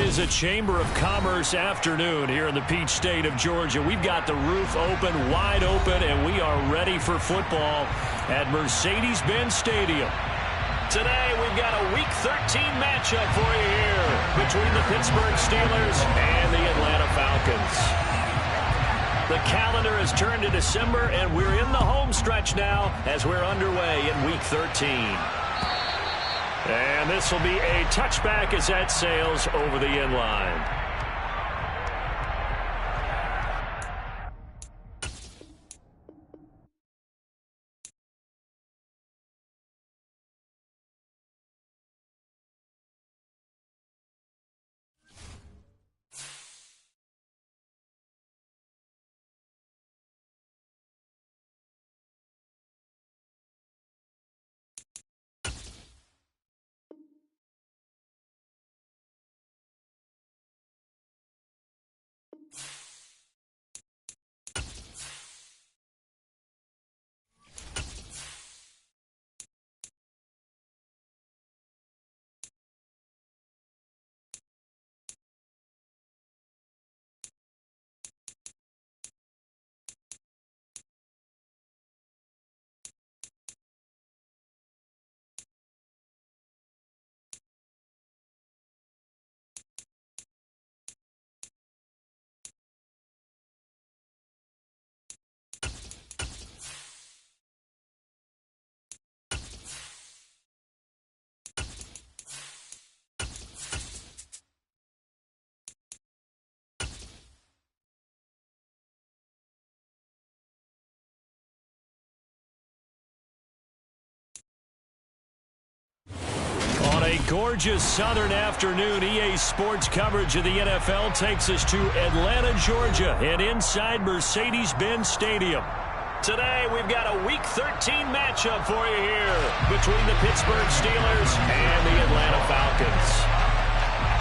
is a Chamber of Commerce afternoon here in the Peach State of Georgia. We've got the roof open, wide open, and we are ready for football at Mercedes-Benz Stadium. Today, we've got a Week 13 matchup for you here between the Pittsburgh Steelers and the Atlanta Falcons. The calendar has turned to December, and we're in the home stretch now as we're underway in Week 13. And this will be a touchback as that sails over the end line. A gorgeous southern afternoon. EA Sports coverage of the NFL takes us to Atlanta, Georgia, and inside Mercedes-Benz Stadium. Today, we've got a Week 13 matchup for you here between the Pittsburgh Steelers and the Atlanta Falcons.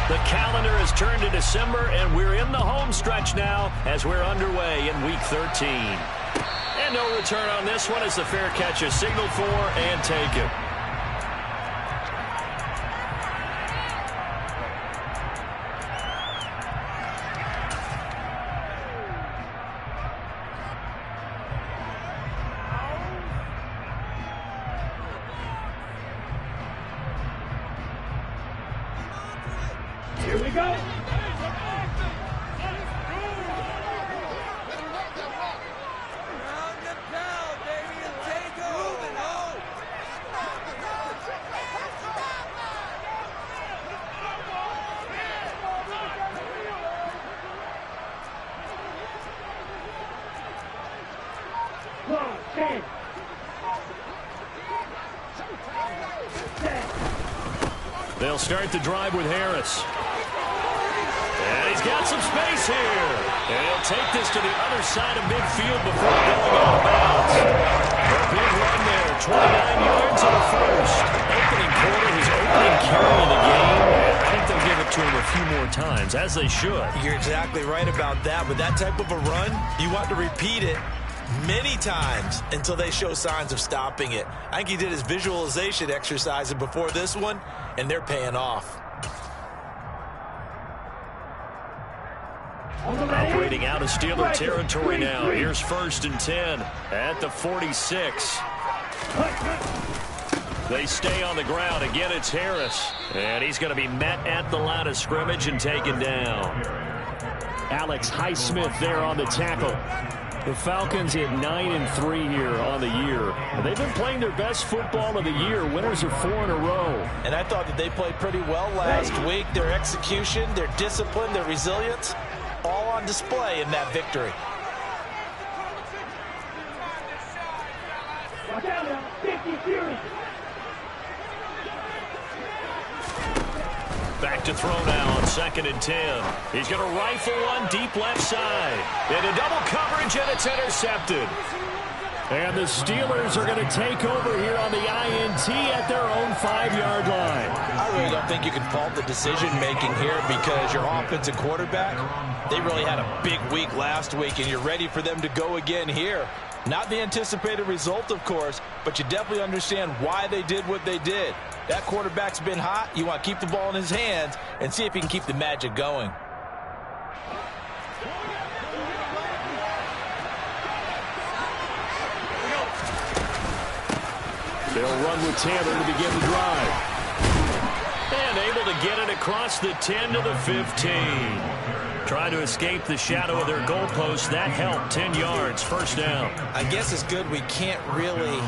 The calendar has turned to December, and we're in the home stretch now as we're underway in Week 13. And no return on this one as the fair catch is signaled for and taken. Here we go. They'll start the drive with Harris. And he's got some space here. And he'll take this to the other side of midfield before going out of bounds. A big run there, 29 yards in the first. Opening quarter, his opening carry of the game. And I think they'll give it to him a few more times, as they should. You're exactly right about that. With that type of a run, you want to repeat it many times until they show signs of stopping it. I think he did his visualization exercise before this one, and they're paying off. Operating out of Steeler territory now. Here's 1st and 10 at the 46. They stay on the ground. Again, it's Harris. And he's going to be met at the line of scrimmage and taken down. Alex Highsmith there on the tackle. The Falcons hit 9-3 here on the year. They've been playing their best football of the year. Winners are 4 in a row. And I thought that they played pretty well last week. Their execution, their discipline, their resilience, all on display in that victory. Back to throw now on 2nd and 10. He's going to rifle one deep left side. Into double coverage, and it's intercepted. And the Steelers are going to take over here on the INT at their own 5-yard line. I really don't think you can fault the decision-making here because your offensive quarterback, they really had a big week last week, and you're ready for them to go again here. Not the anticipated result, of course, but you definitely understand why they did what they did. That quarterback's been hot. You want to keep the ball in his hands and see if he can keep the magic going. They'll run with Taylor to begin the drive. And able to get it across the 10 to the 15. Trying to escape the shadow of their goalpost. That helped. 10 yards. First down. I guess it's good we can't really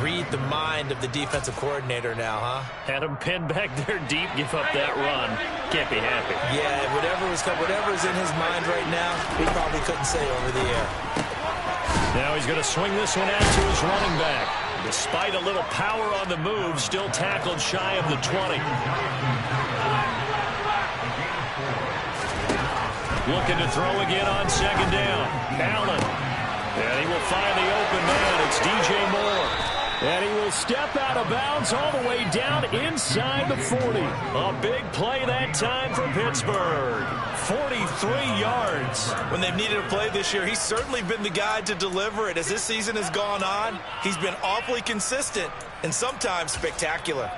read the mind of the defensive coordinator now, huh? Had him pinned back there deep. Give up that run. Can't be happy. Yeah, whatever's in his mind right now, he probably couldn't say over the air. Now he's going to swing this one out to his running back. Despite a little power on the move, still tackled shy of the 20. Looking to throw again on second down. Allen. And he will find the open man. It's DJ Moore. And he will step out of bounds all the way down inside the 40. A big play that time for Pittsburgh. 43 yards. When they've needed a play this year, he's certainly been the guy to deliver it. As this season has gone on, he's been awfully consistent and sometimes spectacular.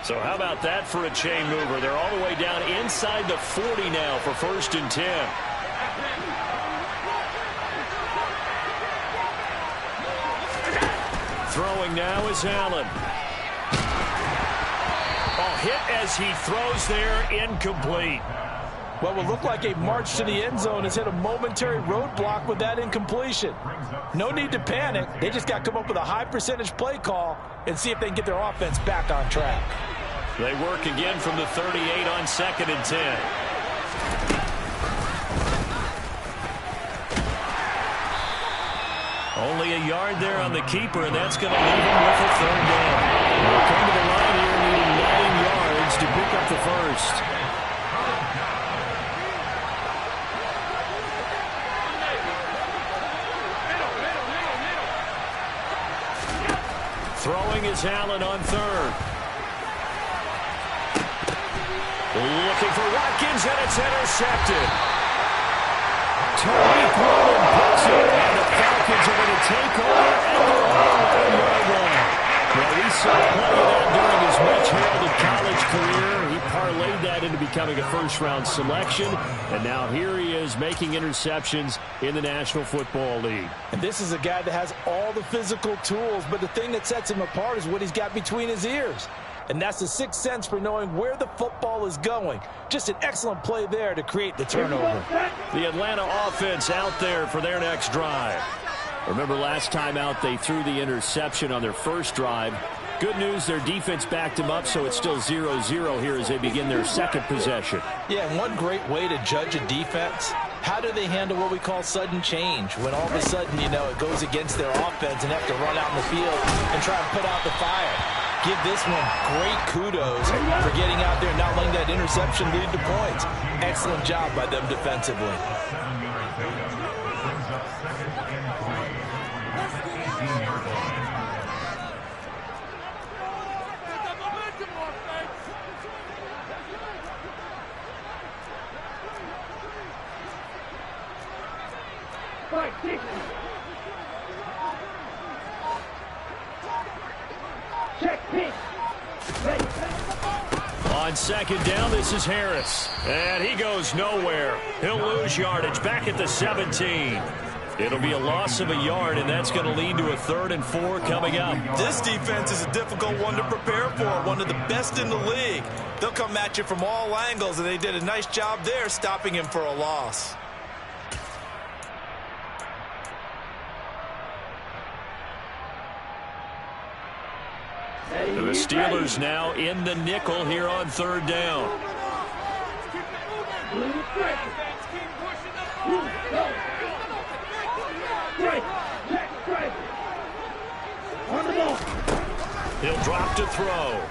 So how about that for a chain mover? They're all the way down inside the 40 now for 1st and 10. Throwing now is Allen. Hit as he throws there, incomplete. What will look like a march to the end zone has hit a momentary roadblock with that incompletion. No need to panic. They just got to come up with a high percentage play call and see if they can get their offense back on track. They work again from the 38 on 2nd and 10. Only a yard there on the keeper, and that's going to leave him with a 3rd down. They'll come to the line here needing 9 yards to pick up the first. Throwing is Allen on 3rd. Looking for Watkins, and it's intercepted. Tariq Woolen picks it, and the Falcons are going to take over at the 1-yard line. Well, we saw plenty of that during his much-heralded college career. He parlayed that into becoming a first-round selection, and now here he is making interceptions in the National Football League. And this is a guy that has all the physical tools, but the thing that sets him apart is what he's got between his ears. And that's the sixth sense for knowing where the football is going. Just an excellent play there to create the turnover. The Atlanta offense out there for their next drive. Remember last time out they threw the interception on their first drive. Good news, their defense backed them up, so it's still 0-0 here as they begin their second possession. Yeah, and one great way to judge a defense, how do they handle what we call sudden change? When all of a sudden, you know, it goes against their offense and have to run out in the field and try and put out the fire. Give this one great kudos for getting out there and not letting that interception lead to points. Excellent job by them defensively. On second down, this is Harris. And he goes nowhere. He'll lose yardage back at the 17. It'll be a loss of a yard, and that's going to lead to a 3rd and 4 coming up. This defense is a difficult one to prepare for, one of the best in the league. They'll come at you from all angles, and they did a nice job there stopping him for a loss. The Steelers now in the nickel here on 3rd down. He'll drop to throw.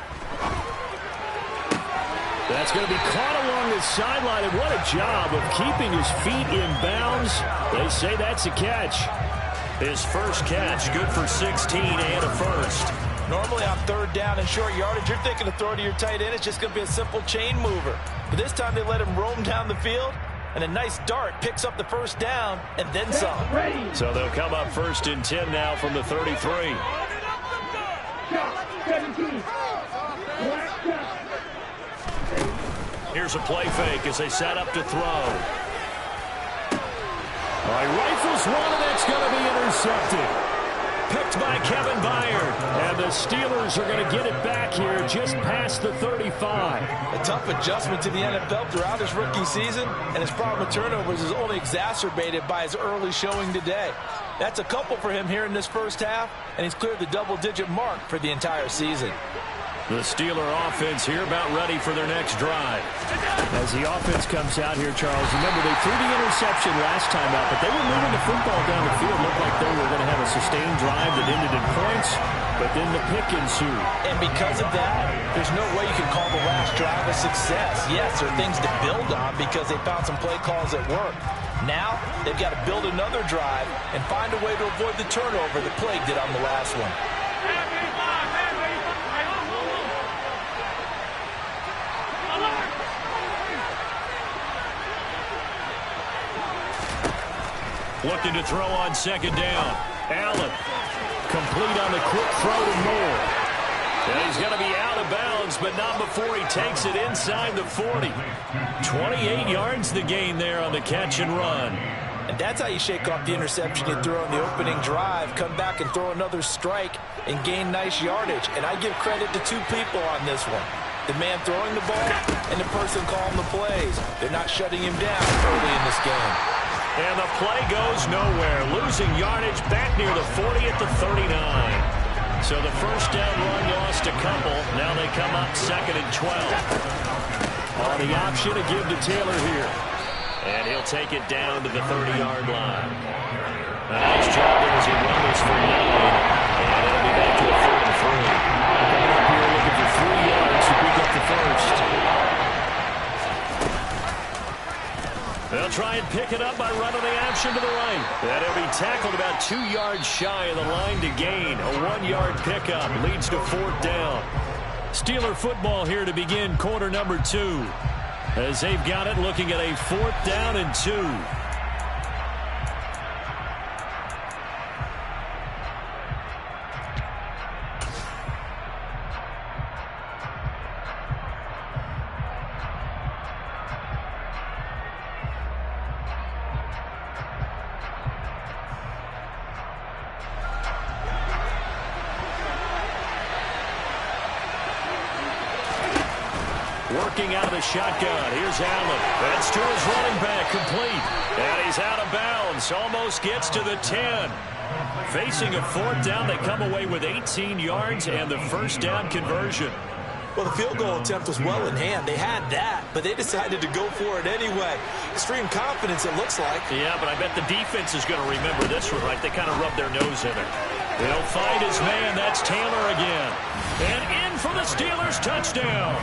That's going to be caught along the sideline, and what a job of keeping his feet in bounds. They say that's a catch. His first catch, good for 16 and a first. Normally on 3rd down and short yardage, you're thinking to throw to your tight end. It's just going to be a simple chain mover. But this time they let him roam down the field, and a nice dart picks up the first down and then some. So they'll come up 1st and 10 now from the 33. 17. Here's a play fake as they set up to throw. All right, rifles one, and that's going to be intercepted. Picked by Kevin Byard. And the Steelers are going to get it back here just past the 35. A tough adjustment to the NFL throughout his rookie season, and his problem with turnovers is only exacerbated by his early showing today. That's a couple for him here in this first half, and he's cleared the double-digit mark for the entire season. The Steeler offense here about ready for their next drive. As the offense comes out here, Charles, remember they threw the interception last time out, but they were moving the football down the field. Looked like they were going to have a sustained drive that ended in points, but then the pick ensued. And because of that, there's no way you can call the last drive a success. Yes, there are things to build on because they found some play calls that work. Now, they've got to build another drive and find a way to avoid the turnover that plagued it on the last one. Looking to throw on second down. Allen complete on the quick throw to Moore. And he's going to be out of bounds, but not before he takes it inside the 40. 28 yards the gain there on the catch and run. And that's how you shake off the interception you threw on the opening drive, come back and throw another strike and gain nice yardage. And I give credit to two people on this one. The man throwing the ball and the person calling the plays. They're not shutting him down early in this game. And the play goes nowhere. Losing yardage back near the 40 at the 39. So the first down run lost a couple. Now they come up second and 12. On the option to give to Taylor here. And he'll take it down to the 30-yard line. A nice job there as he runs for 9. And it'll be back to a 3rd and 3. Coming up here looking for 3 yards to pick up the first. They'll try and pick it up by running the option to the right. And he'll be tackled about 2 yards shy of the line to gain. A 1-yard pickup leads to 4th down. Steeler football here to begin quarter number 2. As they've got it looking at a 4th down and 2. Working out of the shotgun. Here's Allen. That's to his running back, complete. And he's out of bounds. Almost gets to the 10. Facing a 4th down, they come away with 18 yards and the first down conversion. Well, the field goal attempt was well in hand. They had that, but they decided to go for it anyway. Extreme confidence, it looks like. Yeah, but I bet the defense is going to remember this one, right? They kind of rub their nose in it. They'll find his man. That's Taylor again. And in for the Steelers touchdown.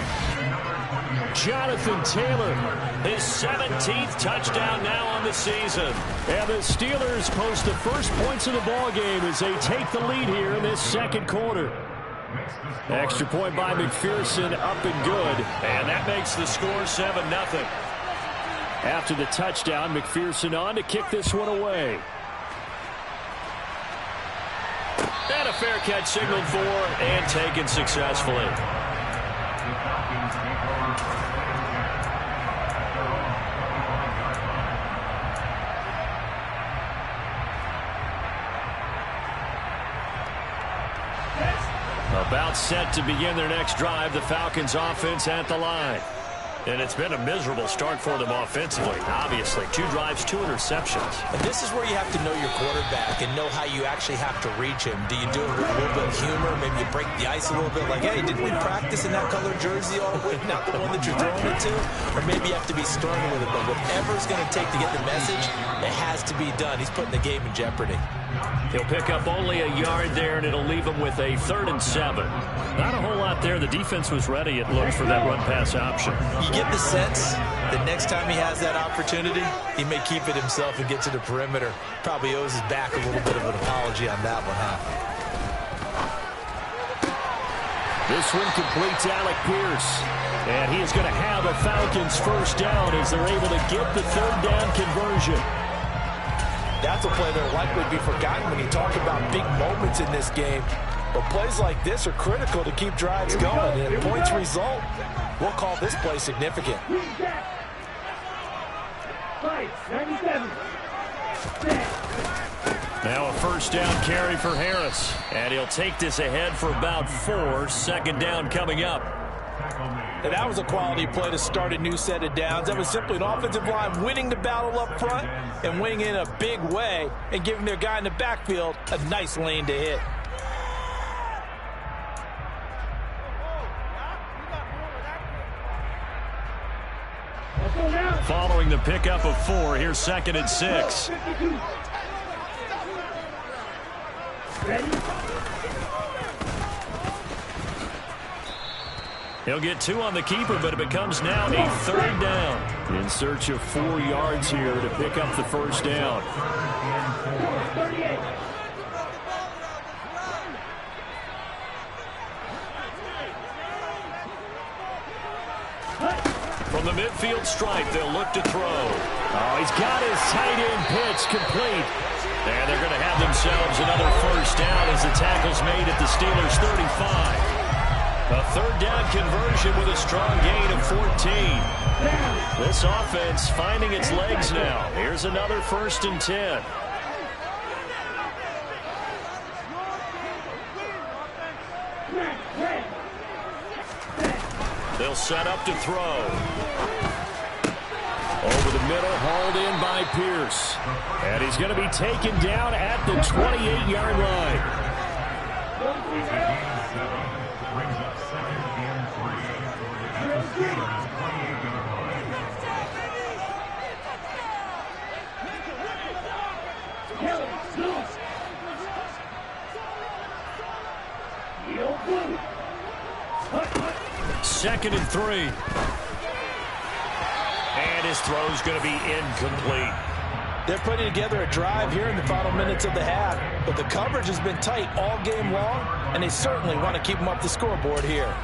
Jonathan Taylor, his 17th touchdown now on the season. And the Steelers post the first points of the ballgame as they take the lead here in this second quarter. Extra point by McPherson, up and good. And that makes the score 7-0. After the touchdown, McPherson on to kick this one away. And a fair catch signaled for and taken successfully. About set to begin their next drive, the Falcons offense at the line. And it's been a miserable start for them offensively. Obviously, 2 drives, 2 interceptions. And this is where you have to know your quarterback and know how you actually have to reach him. Do you do it with a little bit of humor? Maybe you break the ice a little bit like, hey, didn't we practice in that color jersey all week? Not the one that you're throwing it to? Or maybe you have to be stern with it. But whatever it's going to take to get the message, it has to be done. He's putting the game in jeopardy. He'll pick up only a yard there, and it'll leave him with a 3rd and 7. Not a whole lot there. The defense was ready, it looked, for that run-pass option. You get the sense that next time he has that opportunity, he may keep it himself and get to the perimeter. Probably owes his back a little bit of an apology on that one, huh? This one completes Alec Pierce. And he is going to have a Falcons first down as they're able to get the 3rd down conversion. That's a play that will likely be forgotten when you talk about big moments in this game. But plays like this are critical to keep drives going, and points result, we'll call this play significant. 97. Now a first down carry for Harris. And he'll take this ahead for about 4. Second down coming up. And that was a quality play to start a new set of downs. That was simply an offensive line winning the battle up front and winning in a big way and giving their guy in the backfield a nice lane to hit. Following the pickup of 4, here's 2nd and 6. He'll get 2 on the keeper, but it becomes now a 3rd down. In search of 4 yards here to pick up the first down. From the midfield stripe, they'll look to throw. Oh, he's got his tight end pitch complete. And they're going to have themselves another first down as the tackle's made at the Steelers' 35. A 3rd down conversion with a strong gain of 14. This offense finding its legs now. Here's another 1st and 10. They'll set up to throw. Over the middle, hauled in by Pierce. And he's going to be taken down at the 28-yard line. Second and 3. And his throw's going to be incomplete. They're putting together a drive here in the final minutes of the half, but the coverage has been tight all game long, and they certainly want to keep them up the scoreboard here.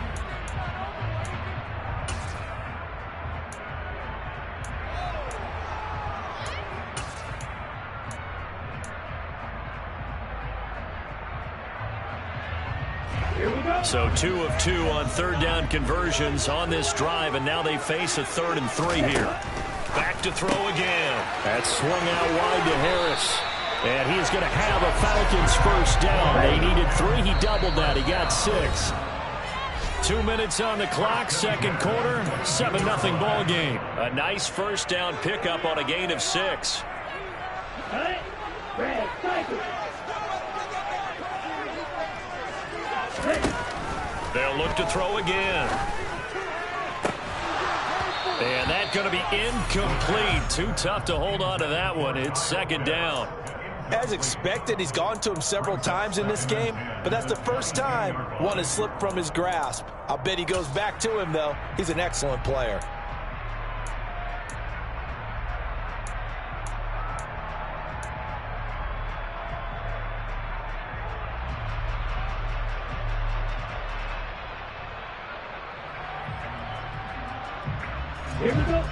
So 2 of 2 on 3rd down conversions on this drive, and now they face a 3rd and 3 here. Back to throw again. That swung out wide to Harris. And he's going to have a Falcons first down. They needed 3. He doubled that. He got 6. 2 minutes on the clock, 2nd quarter, 7-0 ball game. A nice first down pickup on a gain of 6. They'll look to throw again. And that's going to be incomplete. Too tough to hold on to that one. It's 2nd down. As expected, he's gone to him several times in this game, but that's the first time one has slipped from his grasp. I'll bet he goes back to him, though. He's an excellent player.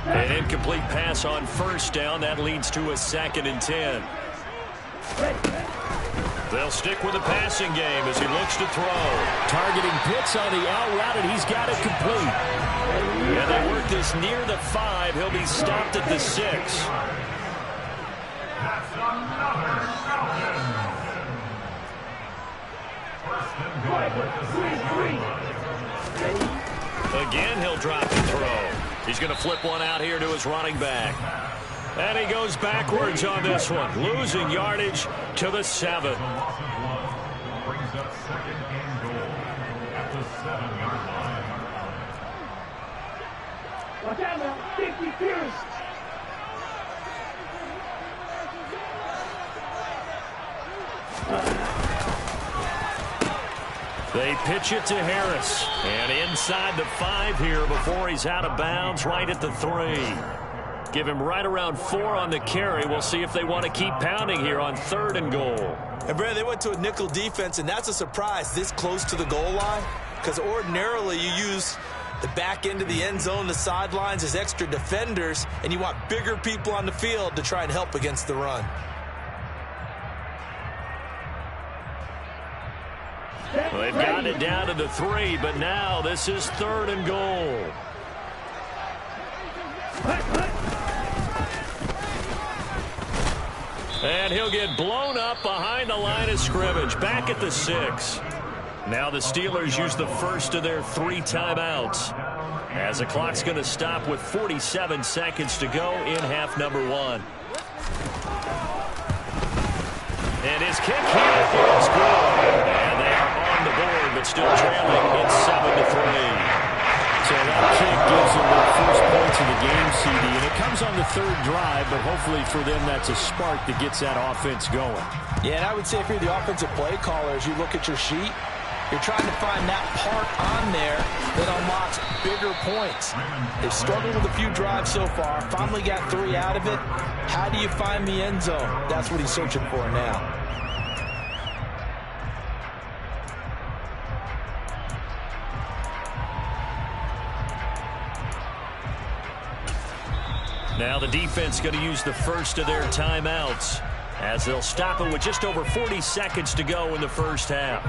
An incomplete pass on first down. That leads to a 2nd and 10. They'll stick with the passing game as he looks to throw. Targeting Pitts on the out route, and he's got it complete. And they work this near the 5. He'll be stopped at the 6. Again, he'll drop the throw. He's going to flip one out here to his running back. And he goes backwards on this one, losing yardage to the 7. Brings up 2nd and goal at the 7-yard line. Watch out now, 50 Pierce. They pitch it to Harris. And inside the 5 here before he's out of bounds, right at the 3. Give him right around 4 on the carry. We'll see if they want to keep pounding here on 3rd and goal. And, Brad, they went to a nickel defense, and that's a surprise this close to the goal line, because ordinarily you use the back end of the end zone, the sidelines as extra defenders, and you want bigger people on the field to try and help against the run. Well, they've gotten it down to the 3, but now this is 3rd and goal. And he'll get blown up behind the line of scrimmage, back at the 6. Now the Steelers use the first of their 3 timeouts, as the clock's going to stop with 47 seconds to go in half number 1. And his kick here is good. And they are on the board, but still trailing. It's 7-3. So that kick gives them their first points of the game, CD. And it comes on the 3rd drive, but hopefully for them that's a spark that gets that offense going. Yeah, and I would say if you're the offensive play caller, as you look at your sheet, you're trying to find that part on there that unlocks bigger points. They've struggled with a few drives so far, finally got 3 out of it. How do you find the end zone? That's what he's searching for now. Now the defense going to use the first of their timeouts, as they'll stop it with just over 40 seconds to go in the first half.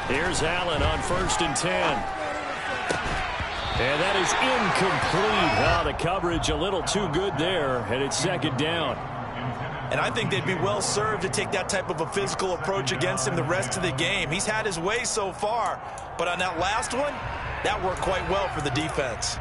Here's Allen on 1st and 10. And that is incomplete. Oh, the coverage a little too good there, and it's 2nd down. And I think they'd be well served to take that type of a physical approach against him the rest of the game. He's had his way so far, but on that last one, that worked quite well for the defense.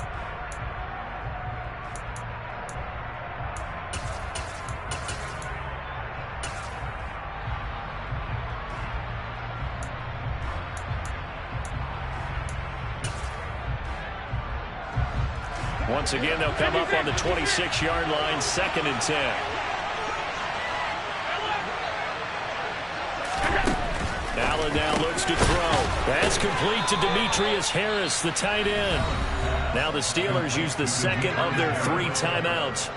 Once again, they'll come up on the 26-yard line, 2nd and 10. Allen now looks to throw. That's complete to Demetrius Harris, the tight end. Now the Steelers use the 2nd of their 3 timeouts,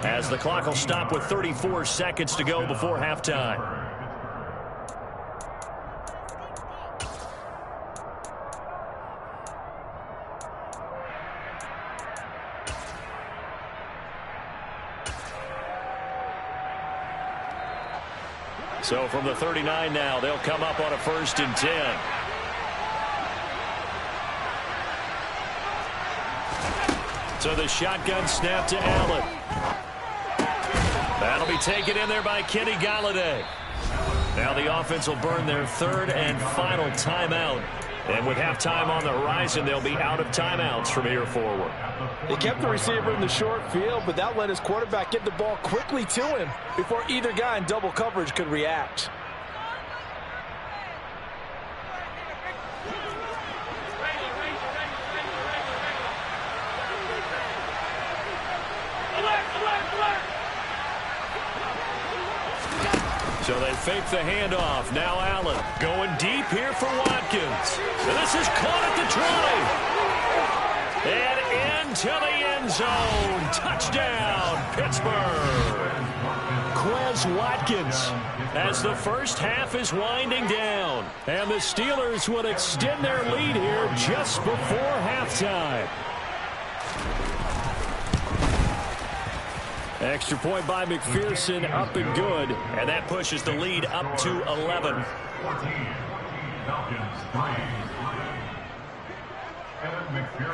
as the clock will stop with 34 seconds to go before halftime. So from the 39 now, they'll come up on a 1st and 10. So the shotgun snap to Allen. That'll be taken in there by Kenny Golladay. Now the offense will burn their 3rd and final timeout. And with halftime on the horizon, they'll be out of timeouts from here forward. They kept the receiver in the short field, but that let his quarterback get the ball quickly to him before either guy in double coverage could react. So they fake the handoff. Now Allen going deep here for Watkins. And this is caught at the 20. And into the end zone. Touchdown, Pittsburgh. Quez Watkins, as the first half is winding down. And the Steelers will extend their lead here just before halftime. Extra point by McPherson, up and good. And that pushes the lead up to 11.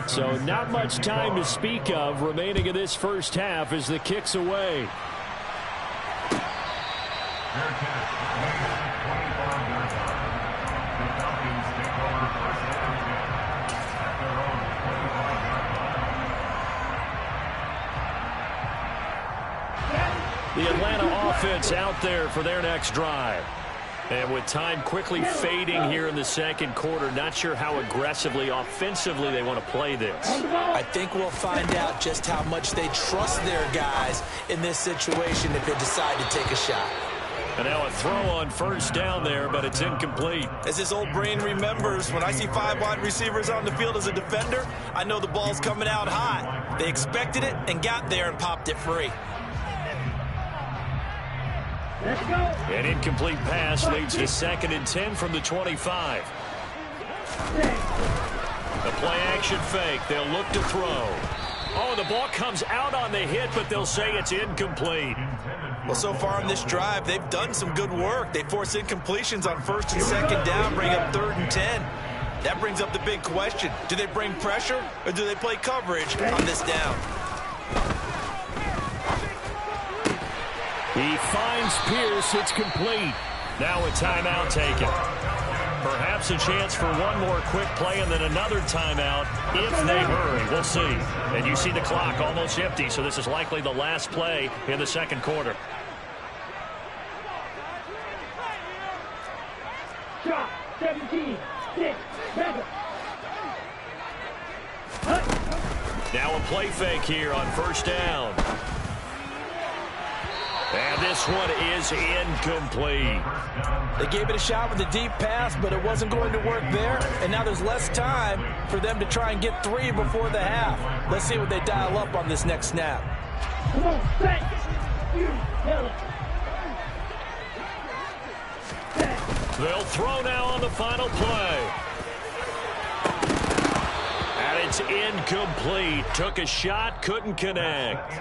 So not much time to speak of remaining in this first half as the kick's away. The Atlanta offense out there for their next drive. And with time quickly fading here in the second quarter, not sure how aggressively, offensively they want to play this. I think we'll find out just how much they trust their guys in this situation if they decide to take a shot. And now a throw on first down there, but it's incomplete. As his old brain remembers, when I see 5 wide receivers on the field as a defender, I know the ball's coming out hot. They expected it and got there and popped it free. Let's go. An incomplete pass leads to 2nd and 10 from the 25. The play action fake. They'll look to throw. Oh, the ball comes out on the hit, but they'll say it's incomplete. Well, so far in this drive, they've done some good work. They force incompletions on 1st and 2nd down, bring up 3rd and 10. That brings up the big question. Do they bring pressure, or do they play coverage on this down? He finds Pierce. It's complete. Now a timeout taken. Perhaps a chance for one more quick play and then another timeout if they hurry. We'll see. And you see the clock almost empty, so this is likely the last play in the 2nd quarter. Drop. 17. 6. 7. Now a play fake here on 1st down. And this one is incomplete. They gave it a shot with a deep pass, but it wasn't going to work there. And now there's less time for them to try and get 3 before the half. Let's see what they dial up on this next snap. Come on, set. You kill it. They'll throw now on the final play. And it's incomplete. Took a shot, couldn't connect.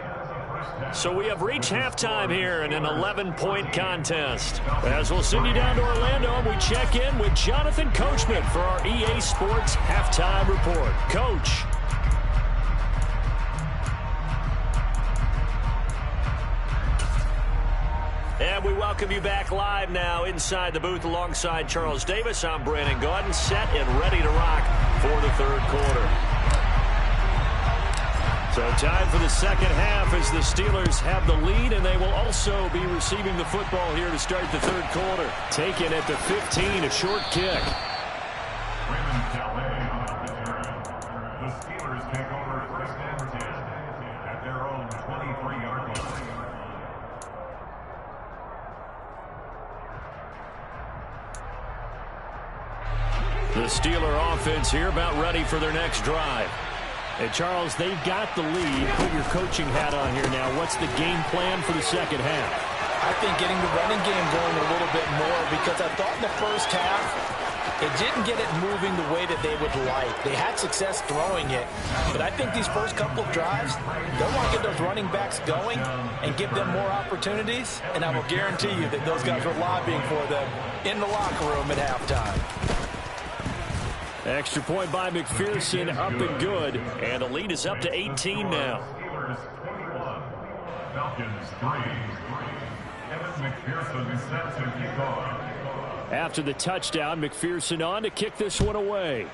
So we have reached halftime here in an 11-point contest. As we'll send you down to Orlando, and we check in with Jonathan Coachman for our EA Sports Halftime Report. Coach. And we welcome you back live now inside the booth alongside Charles Davis. I'm Brandon Gaudin, set and ready to rock for the 3rd quarter. So time for the 2nd half as the Steelers have the lead, and they will also be receiving the football here to start the 3rd quarter. Taken at the 15, a short kick. The Steelers take over 1st and 10 at their own 23-yard line. The Steeler offense here about ready for their next drive. And, Charles, they've got the lead. Put your coaching hat on here now. What's the game plan for the 2nd half? I think getting the running game going a little bit more, because I thought in the 1st half, it didn't get it moving the way that they would like. They had success throwing it, but I think these first couple of drives, they'll want to get those running backs going and give them more opportunities, and I will guarantee you that those guys were lobbying for them in the locker room at halftime. Extra point by McPherson, up and good. And the lead is up to 18 now. Steelers 21, Falcons 3. Kevin McPherson set to kick off. After the touchdown, McPherson on to kick this one away.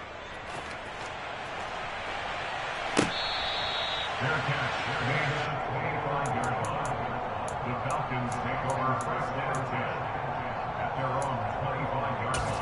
Fair catch. Made at the 25-yard line. The Falcons take over 1st and 10 at their own 25-yard line.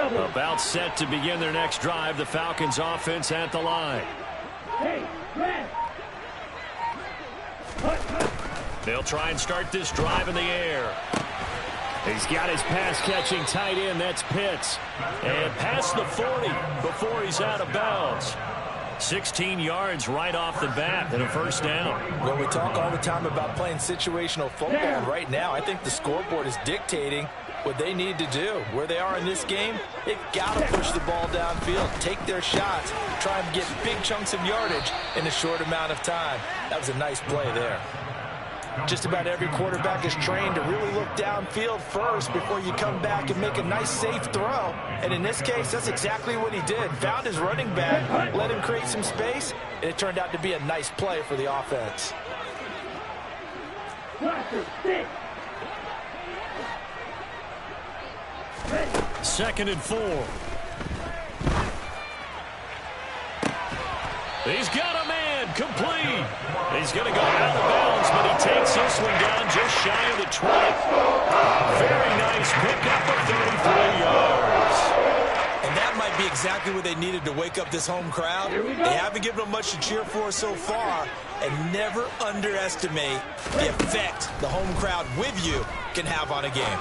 About set to begin their next drive. The Falcons offense at the line. They'll try and start this drive in the air. He's got his pass-catching tight end. That's Pitts. And past the 40 before he's out of bounds. 16 yards right off the bat and a 1st down. Well, we talk all the time about playing situational football. And right now, I think the scoreboard is dictating what they need to do. Where they are in this game, they've got to push the ball downfield, take their shots, try and get big chunks of yardage in a short amount of time. That was a nice play there. Just about every quarterback is trained to really look downfield first before you come back and make a nice, safe throw. And in this case, that's exactly what he did. Found his running back, let him create some space, and it turned out to be a nice play for the offense. 2nd and 4. He's got a man complete. He's going to go out of bounds, but he takes this one down just shy of the 20. Very nice pickup of 33 yards. And that might be exactly what they needed to wake up this home crowd. They haven't given them much to cheer for so far. And never underestimate the effect the home crowd with you can have on a game.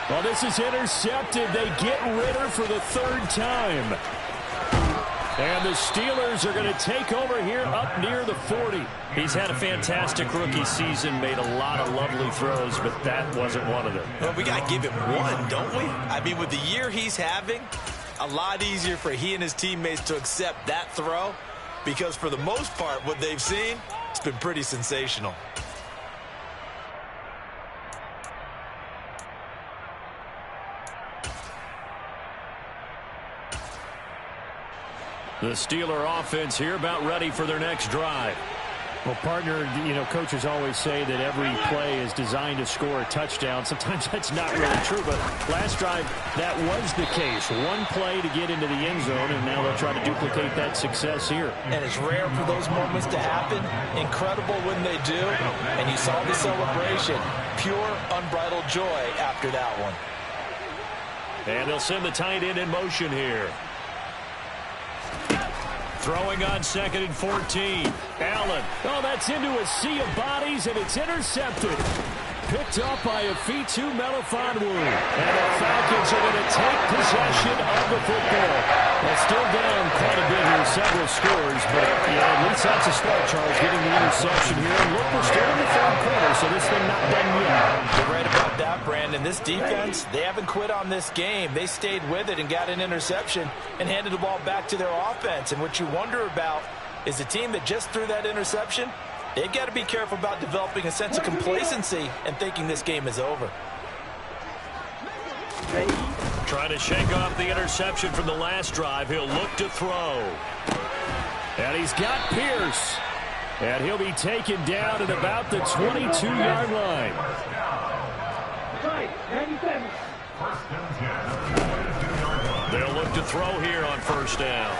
Well, this is intercepted. They get Ritter for the third time. And the Steelers are going to take over here up near the 40. He's had a fantastic rookie season, made a lot of lovely throws, but that wasn't one of them. Well, we got to give him one, don't we? I mean, with the year he's having, a lot easier for he and his teammates to accept that throw, because for the most part, what they've seen, it's been pretty sensational. The Steeler offense here about ready for their next drive. Well, partner, coaches always say that every play is designed to score a touchdown. Sometimes that's not really true, but last drive, that was the case. One play to get into the end zone, and now they'll try to duplicate that success here. And it's rare for those moments to happen. Incredible when they do. And you saw the celebration. Pure, unbridled joy after that one. And they'll send the tight end in motion here. Throwing on 2nd and 14. Allen. Oh, that's into a sea of bodies, and it's intercepted. Picked up by Afitu Melifonwu. And the Falcons are going to take possession of the football. They're still down quite a bit here, several scores, but at least that's a start, Charles, getting the interception here. And look, we're still in the third quarter, so this thing not done yet. You're right about that, Brandon. This defense, they haven't quit on this game. They stayed with it and got an interception and handed the ball back to their offense. And what you wonder about is the team that just threw that interception, they've got to be careful about developing a sense of complacency and thinking this game is over. Trying to shake off the interception from the last drive. He'll look to throw. And he's got Pierce. And he'll be taken down at about the 22-yard line. 97. They'll look to throw here on first down.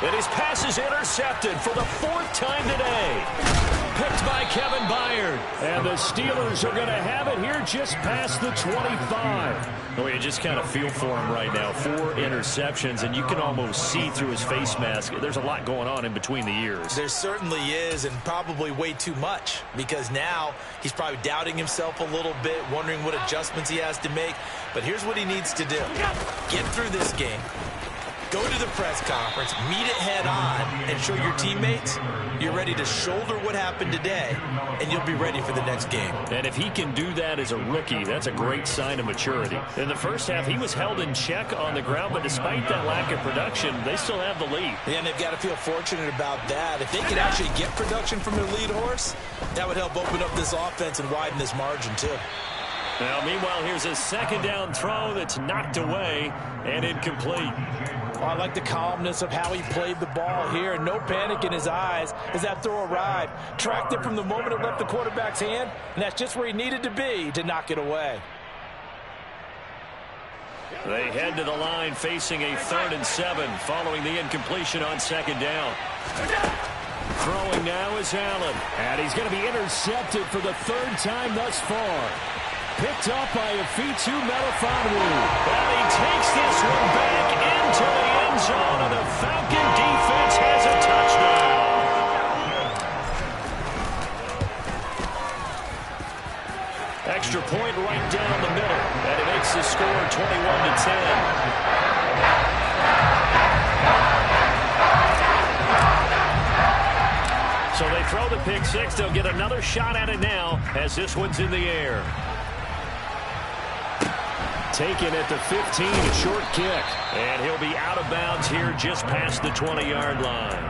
And his pass is intercepted for the 4th time today. Picked by Kevin Byard. And the Steelers are going to have it here just past the 25. Oh, you just kind of feel for him right now. 4 interceptions, and you can almost see through his face mask. There's a lot going on in between the ears. There certainly is, and probably way too much, because now he's probably doubting himself a little bit, wondering what adjustments he has to make. But here's what he needs to do. Get through this game. Go to the press conference, meet it head on, and show your teammates you're ready to shoulder what happened today, and you'll be ready for the next game. And if he can do that as a rookie, that's a great sign of maturity. In the first half, he was held in check on the ground, but despite that lack of production, they still have the lead. And they've got to feel fortunate about that. If they could actually get production from their lead horse, that would help open up this offense and widen this margin, too. Now, meanwhile, here's a 2nd down throw that's knocked away and incomplete. Oh, I like the calmness of how he played the ball here. No panic in his eyes as that throw arrived. Tracked it from the moment it left the quarterback's hand, and that's just where he needed to be to knock it away. They head to the line facing a 3rd and 7 following the incompletion on 2nd down. Throwing now is Allen. And he's going to be intercepted for the 3rd time thus far. Picked up by Afitu Melifonwu. And he takes this one back into the end zone, and the Falcon defense has a touchdown. Extra point right down the middle, and it makes the score 21-10. So they throw the pick six. They'll get another shot at it now as this one's in the air. Taken at the 15, a short kick. And he'll be out of bounds here just past the 20-yard line.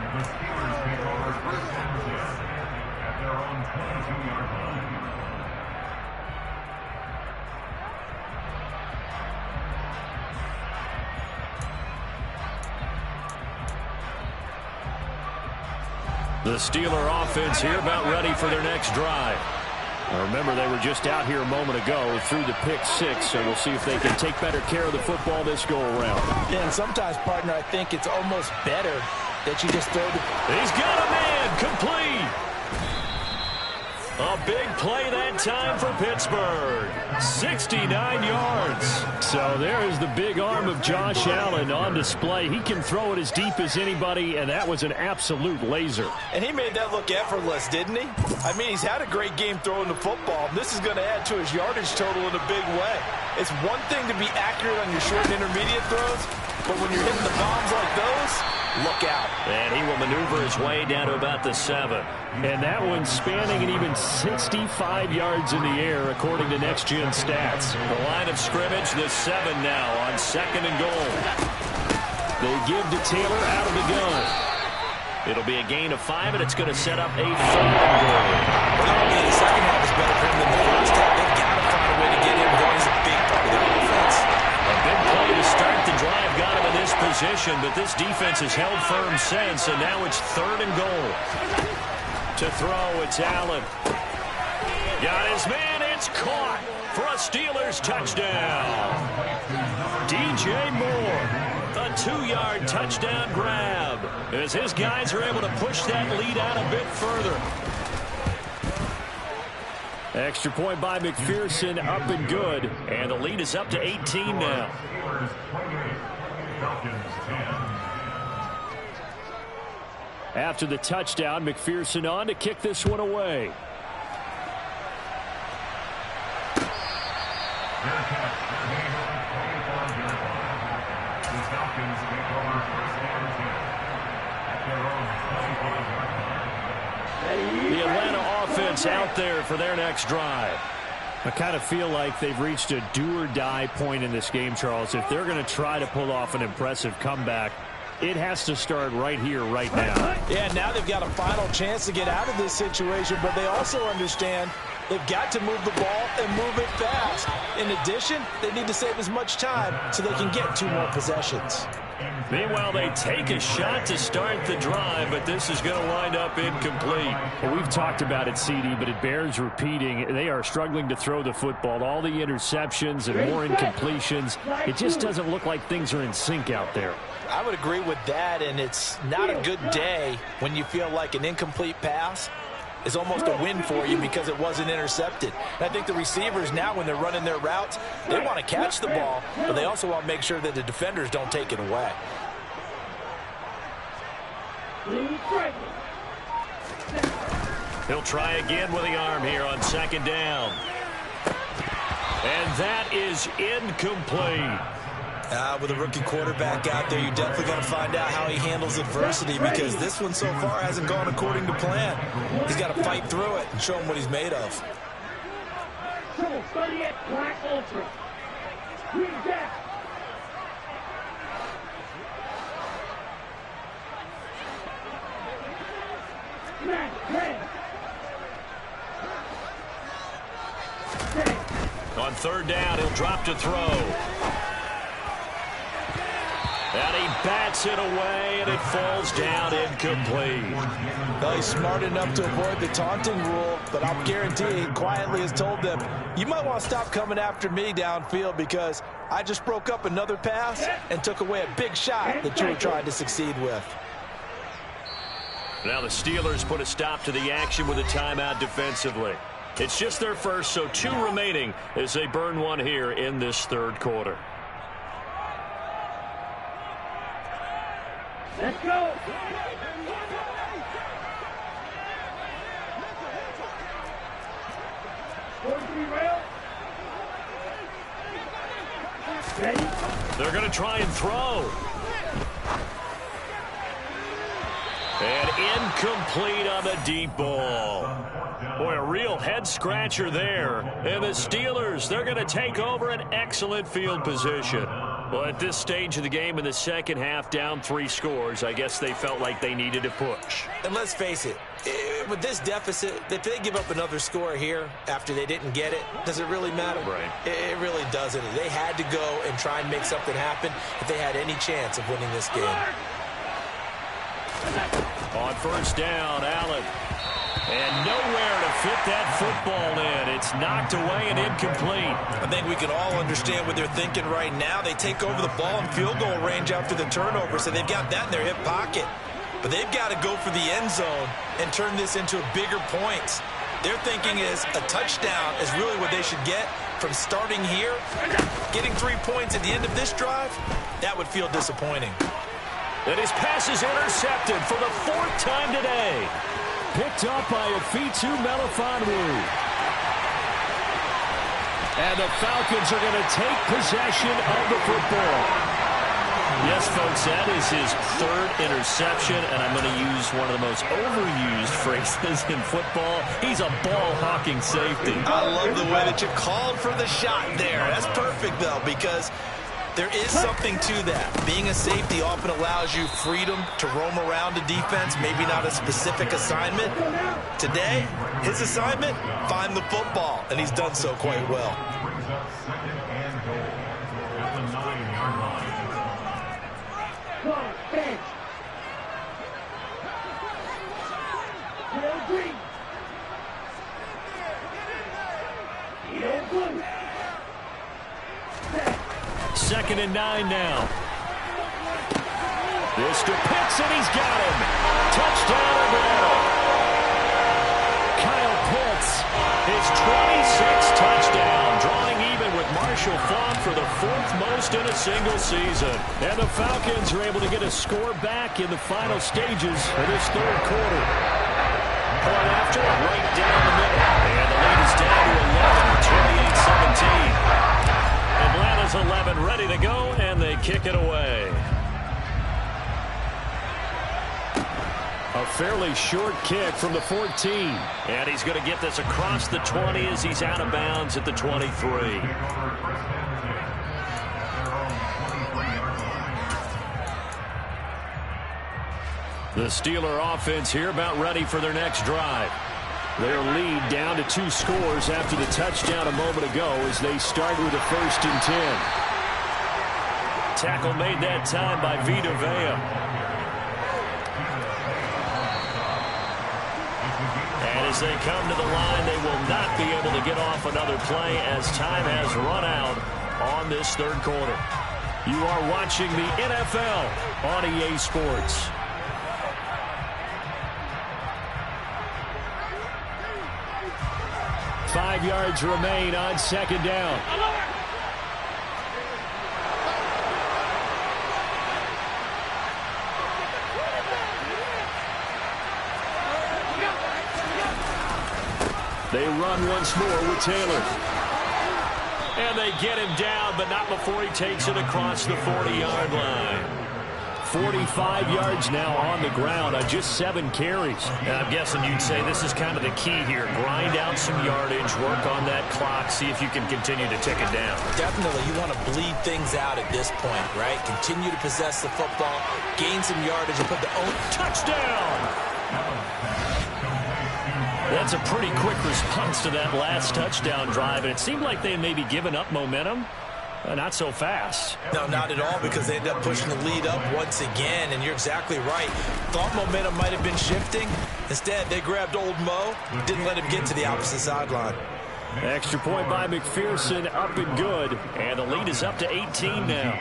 The Steeler offense here about ready for their next drive. Now remember, they were just out here a moment ago through the pick six, so we'll see if they can take better care of the football this go-around. Yeah, and sometimes, partner, I think it's almost better that you just throw the... He's got a man, complete. play that time for Pittsburgh. 69 yards. So there is the big arm of Josh Allen on display. He can throw it as deep as anybody, and that was an absolute laser. And he made that look effortless, didn't he? I mean, he's had a great game throwing the football. This is going to add to his yardage total in a big way. It's one thing to be accurate on your short and intermediate throws, but when you're hitting the bombs like those, look out. And he will maneuver his way down to about the 7. And that one's spanning an even 65 yards in the air, according to Next Gen Stats. The line of scrimmage, the 7 now on 2nd and goal. They give to Taylor out of the gun. It'll be a gain of 5, and it's going to set up a 3rd and goal. Well, the second half is better for him than the first half. They've got to find a way to get him going. He's a big part of their offense. A big play to start the drive got him in this position, but this defense has held firm since, and now it's 3rd and goal. To throw, it's Allen. Got his man, it's caught for a Steelers touchdown. DJ Moore, a 2-yard touchdown grab, as his guys are able to push that lead out a bit further. Extra point by McPherson, up and good. And the lead is up to 18 now. After the touchdown, McPherson on to kick this one away. The Atlanta offense out there for their next drive. I kind of feel like they've reached a do-or-die point in this game, Charles. If they're going to try to pull off an impressive comeback, it has to start right here, right now. Yeah, now they've got a final chance to get out of this situation, but they also understand they've got to move the ball and move it fast. In addition, they need to save as much time so they can get 2 more possessions. Meanwhile, they take a shot to start the drive, but this is going to wind up incomplete. Well, we've talked about it, CD, but it bears repeating. They are struggling to throw the football. All the interceptions and more incompletions. It just doesn't look like things are in sync out there. I would agree with that, and it's not a good day when you feel like an incomplete pass is almost a win for you because it wasn't intercepted. And I think the receivers now, when they're running their routes, they want to catch the ball, but they also want to make sure that the defenders don't take it away. He'll try again with the arm here on 2nd down. And that is incomplete. With a rookie quarterback out there, you're definitely going to find out how he handles adversity, because this one so far hasn't gone according to plan. He's got to fight through it and show him what he's made of. On 3rd down, he'll drop to throw. And he bats it away, and it falls down incomplete. Well, he's smart enough to avoid the taunting rule, but I'll guarantee he quietly has told them, you might want to stop coming after me downfield, because I just broke up another pass and took away a big shot that you were trying to succeed with. Now the Steelers put a stop to the action with a timeout defensively. It's just their first, so 2 remaining as they burn one here in this 3rd quarter. Let's go. Ready? They're going to try and throw. And incomplete on the deep ball. Boy, a real head-scratcher there. And the Steelers, they're going to take over an excellent field position. Well, at this stage of the game in the second half, down 3 scores, I guess they felt like they needed to push. And let's face it, with this deficit, if they give up another score here after they didn't get it, does it really matter? Right. It really doesn't. They had to go and try and make something happen if they had any chance of winning this game. On 1st down, Allen. And nowhere to fit that football in. It's knocked away and incomplete. I think we can all understand what they're thinking right now. They take over the ball in field goal range after the turnover, so they've got that in their hip pocket. But they've got to go for the end zone and turn this into bigger points. Their thinking is a touchdown is really what they should get from starting here. Getting 3 points at the end of this drive, that would feel disappointing. And his pass is intercepted for the 4th time today. Picked up by a Fitu Melifonwu. And the Falcons are going to take possession of the football. Yes, folks, that is his 3rd interception, and I'm going to use one of the most overused phrases in football. He's a ball-hawking safety. I love the way that you called for the shot there. That's perfect, though, because there is something to that. Being a safety often allows you freedom to roam around the defense, maybe not a specific assignment. Today, his assignment, find the football, and he's done so quite well. Brings up 2nd and goal at the 9-yard line. Come, bench. Real green. Real blue. 2nd and 9 now. This to Pitts, and he's got him. Touchdown, Atlanta. Kyle Pitts, his 26th touchdown, drawing even with Marshall Faulk for the 4th most in a single season. And the Falcons are able to get a score back in the final stages of this 3rd quarter. Point after, right down the middle. And the lead is down to 11, 28-17. Atlanta's 11 ready to go, and they kick it away. A fairly short kick from the 14. And he's going to get this across the 20 as he's out of bounds at the 23. The Steeler offense here about ready for their next drive. Their lead down to 2 scores after the touchdown a moment ago as they start with a 1st and 10. Tackle made that time by Vita Vea. And as they come to the line, they will not be able to get off another play as time has run out on this 3rd quarter. You are watching the NFL on EA Sports. Five yards remain on 2nd down. They run once more with Taylor. And they get him down, but not before he takes it across the 40-yard line. 45 yards now on the ground on just 7 carries. And I'm guessing you'd say this is kind of the key here. Grind out some yardage, work on that clock, see if you can continue to tick it down. Definitely, you want to bleed things out at this point, right? Continue to possess the football, gain some yardage, and put the touchdown! That's a pretty quick response to that last touchdown drive, and it seemed like they had maybe given up momentum. Not so fast. No, not at all, because they ended up pushing the lead up once again, and you're exactly right. Thought momentum might have been shifting. Instead, they grabbed old Mo, didn't let him get to the opposite sideline. Extra point by McPherson, up and good, and the lead is up to 18 now.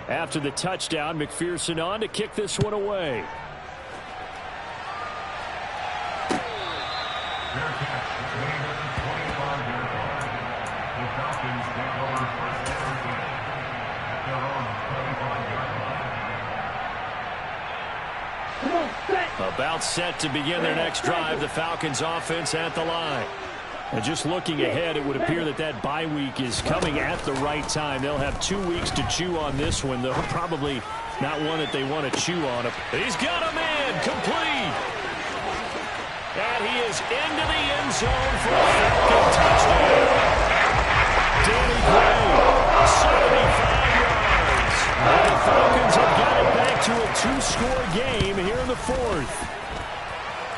After the touchdown, McPherson on to kick this one away. About set to begin their next drive, the Falcons offense at the line. And just looking ahead, it would appear that that bye week is coming at the right time. They'll have 2 weeks to chew on this one, though probably not one that they want to chew on. He's got him in, complete. And he is into the end zone for a Falcon touchdown. Danny Gray, 75 yards. And the Falcons have got it back to a 2-score game here in the 4th.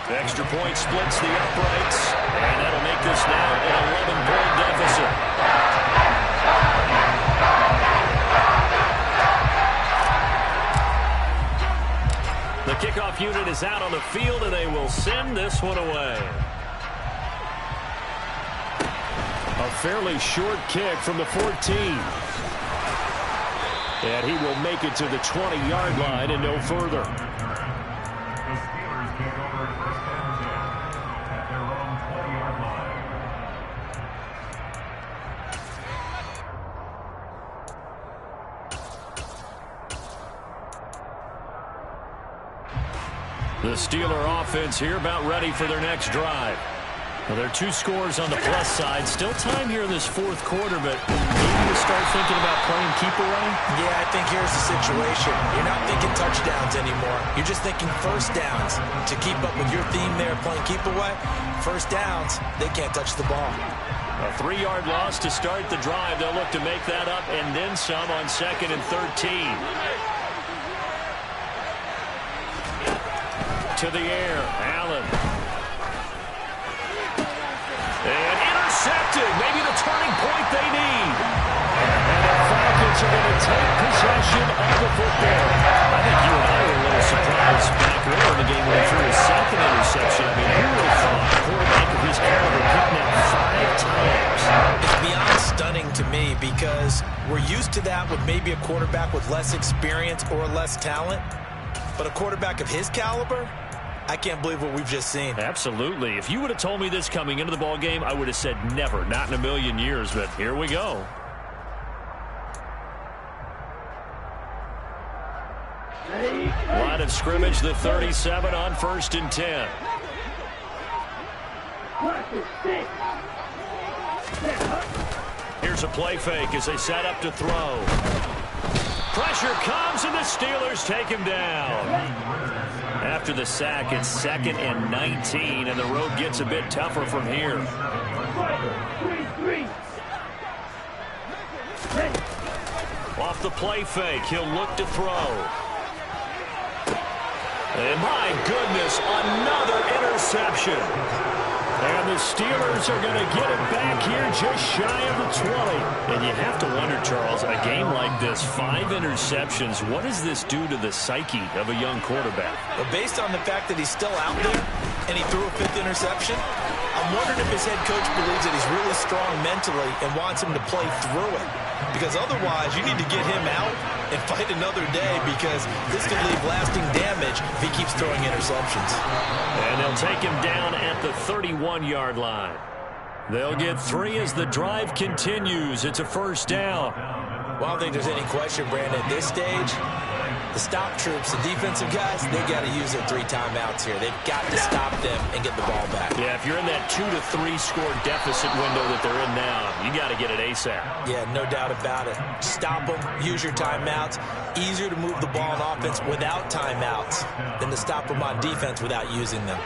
Extra point splits the uprights, and that'll make this now an 11-point deficit. The kickoff unit is out on the field, and they will send this one away. A fairly short kick from the 14. And he will make it to the 20-yard line and no further. first and 10 at their own 20-yard line. The Steeler offense here about ready for their next drive. Well, there are 2 scores on the plus side. Still time here in this fourth quarter, but maybe to start thinking about playing keep away? Yeah, I think here's the situation. You're not thinking touchdowns anymore. You're just thinking first downs. To keep up with your theme there, playing keep away, first downs, they can't touch the ball. A 3-yard loss to start the drive. They'll look to make that up and then some on 2nd and 13. To the air, Allen. And intercepted. Maybe the turning point they need. And the Falcons are going to take possession of the football. I think you and I were a little surprised back earlier in the game when he threw his 2nd interception. I mean, who would have thought a quarterback of his caliber picking up 5 times? It's beyond stunning to me because we're used to that with maybe a quarterback with less experience or less talent. But a quarterback of his caliber, I can't believe what we've just seen. Absolutely. If you would have told me this coming into the ball game, I would have said never, not in a million years. But here we go. Line of scrimmage, the 37 on 1st and 10. Here's a play fake as they set up to throw. Pressure comes, and the Steelers take him down. After the sack, it's 2nd and 19, and the road gets a bit tougher from here. Off the play fake, he'll look to throw. And my goodness, another interception. And the Steelers are going to get it back here just shy of the 20. And you have to wonder, Charles, a game like this, 5 interceptions, what does this do to the psyche of a young quarterback? But based on the fact that he's still out there and he threw a 5th interception, I'm wondering if his head coach believes that he's really strong mentally and wants him to play through it. Because otherwise, you need to get him out and fight another day because this could leave lasting damage if he keeps throwing interceptions. And they'll take him down at the 31-yard line. They'll get 3 as the drive continues. It's a first down. Well, I don't think there's any question, Brandon, at this stage, the stop troops, the defensive guys, they got to use their 3 timeouts here. They've got to stop them and get the ball back. Yeah, if you're in that 2 to 3 score deficit window that they're in now, you got to get it ASAP. Yeah, no doubt about it. Stop them, use your timeouts. Easier to move the ball on offense without timeouts than to stop them on defense without using them.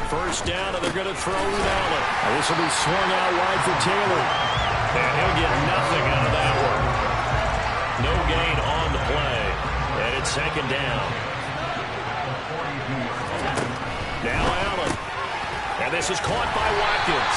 First down, and they're going to throw with Allen. This will be swung out wide for Taylor. And he'll get nothing out of that one. No gain on the play. And it's 2nd down. Now Allen. And this is caught by Watkins.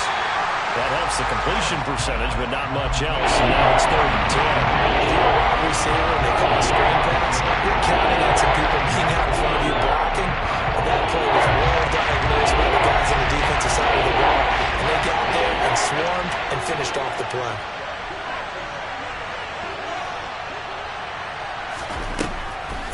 That helps the completion percentage, but not much else. And now it's 3rd and 10. If you're a wide receiver and they call a screen pass, you're counting on some people being out in front of you blocking. But that play was well diagnosed by the guys on the defensive side of the ball. And they got there and swarmed and finished off the play.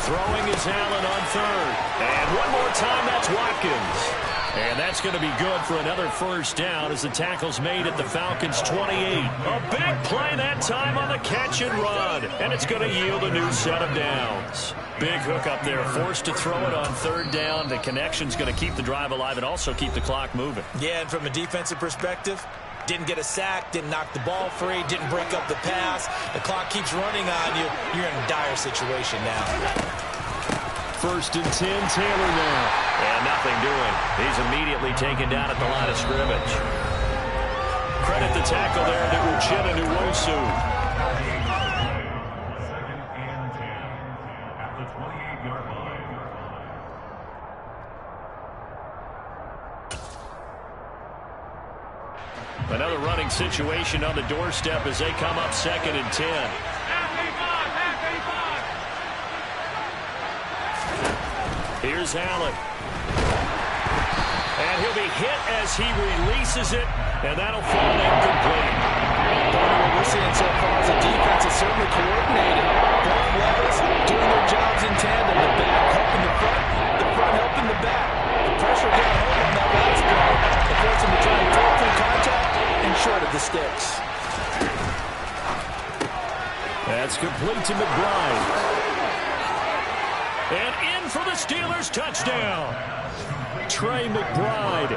Throwing is Allen on 3rd. And one more time, that's Watkins. And that's going to be good for another first down as the tackle's made at the Falcons' 28. A big play that time on the catch and run. And it's going to yield a new set of downs. Big hook up there, forced to throw it on 3rd down. The connection's going to keep the drive alive and also keep the clock moving. Yeah, and from a defensive perspective, didn't get a sack, didn't knock the ball free, didn't break up the pass. The clock keeps running on you. You're in a dire situation now. 1st and 10, Taylor now. And nothing doing. He's immediately taken down at the line of scrimmage. Credit the tackle there to Uchenna Nwosu. 2nd and 10 at the 28-yard line. Another running situation on the doorstep as they come up 2nd and 10. Here's Allen. And And he'll be hit as he releases it, and that'll fall incomplete. What we're seeing so far is the defense is certainly coordinated. Both levels doing their jobs in tandem. The back helping the front helping the back. The pressure got home on that last play. It forced him to try and take through contact and short of the sticks. That's complete to McBride. And in for the Steelers touchdown. Trey McBride,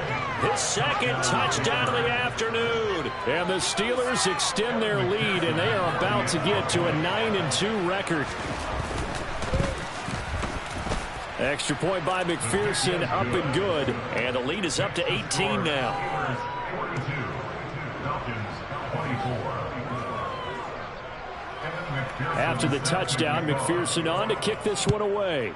His second touchdown of the afternoon. and the Steelers extend their lead, and they are about to get to a 9-2 record. Extra point by McPherson, up and good. And the lead is up to 18 now. After the touchdown, McPherson on to kick this one away.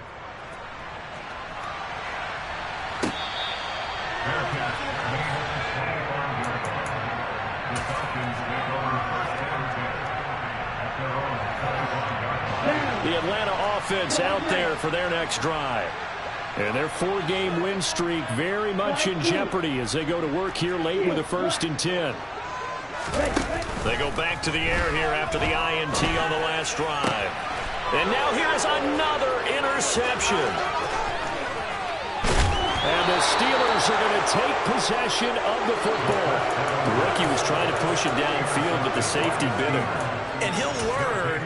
The Atlanta offense out there for their next drive. And their 4-game win streak very much in jeopardy as they go to work here late with a 1st and 10. They go back to the air here after the INT on the last drive. And now here's another interception. And the Steelers are going to take possession of the football. The rookie was trying to push it downfield, but the safety bit him. And he'll learn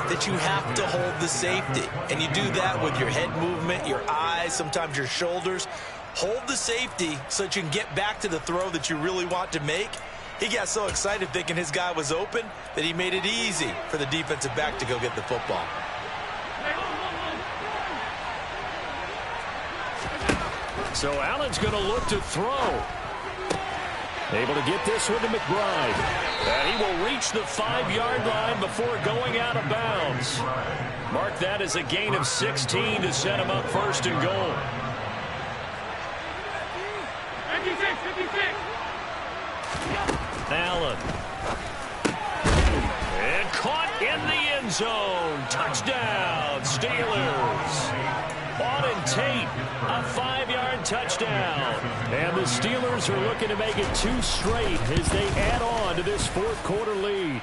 that you have to hold the safety. And you do that with your head movement, your eyes, sometimes your shoulders. Hold the safety so that you can get back to the throw that you really want to make. He got so excited thinking his guy was open that he made it easy for the defensive back to go get the football. So Allen's going to look to throw. Able to get this one to McBride. And he will reach the 5-yard line before going out of bounds. Mark that as a gain of 16 to set him up 1st and goal. 56. Allen. And caught in the end zone. Touchdown, Steelers. Auden Tate, a 5-yard touchdown. And the Steelers are looking to make it 2 straight as they add on to this 4th quarter lead.